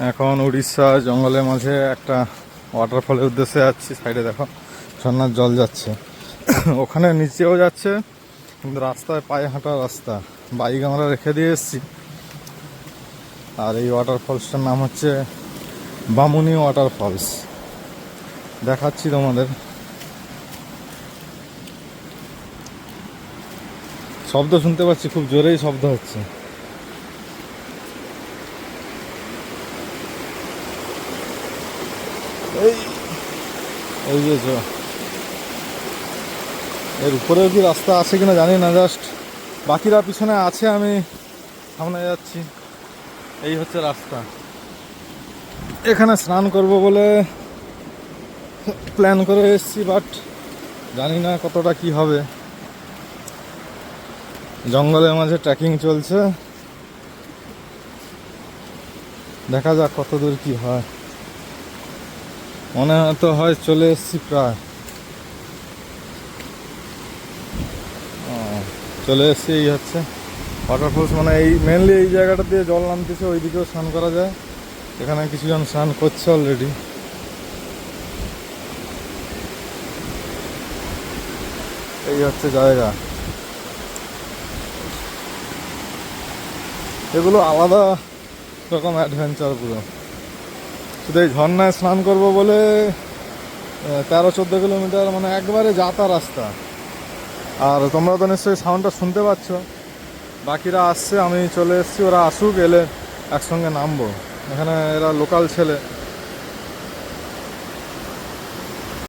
এখন উড়িষ্যা জঙ্গলের মাঝে একটা ওয়াটারফলের উদ্দেশ্যে যাচ্ছি। সাইডে দেখো ঝর্নার জল যাচ্ছে, ওখানে নিচেও যাচ্ছে, কিন্তু রাস্তায় পায়ে হাঁটার রাস্তা, বাইক আমরা রেখে দিয়ে এসেছি। আর এই ওয়াটারফলসটার নাম হচ্ছে বামুনি ওয়াটারফলস, দেখাচ্ছি তোমাদের। শব্দ শুনতে পাচ্ছি, খুব জোরেই শব্দ হচ্ছে। এই এই যে এর উপরেও কি রাস্তা আছে কিনা জানি না, জাস্ট বাকিরা পিছনে আছে, আমি সামনে যাচ্ছি। এই হচ্ছে রাস্তা। এখানে স্নান করব বলে প্ল্যান করে এসেছি, বাট জানি না কতটা কি হবে। জঙ্গলের মাঝে ট্রেকিং চলছে, দেখা যাক কত দূর কি হয়। মনে হয়তো হয় চলে এসেছি, প্রায় চলে এসেছি। এই হচ্ছে ওয়াটারফলস, মানে এই মেনলি এই জায়গাটা দিয়ে জল নামতেছে, ওই দিকেও স্নান করা যায়। এখানে কিছুজন স্নান করছে অলরেডি। এই হচ্ছে জায়গা। এগুলো আলাদা রকম অ্যাডভেঞ্চার পুরো। শুধু এই ঝর্ণায় স্নান করব বলে 13-14 কিলোমিটার, মানে একবারে যাতা রাস্তা। আর তোমরা তো নিশ্চয়ই সাউন্ডটা শুনতে পাচ্ছ। বাকিরা আসছে, আমি চলে এসেছি, ওরা আসুক, এলে একসঙ্গে নামবো। এখানে এরা লোকাল ছেলে,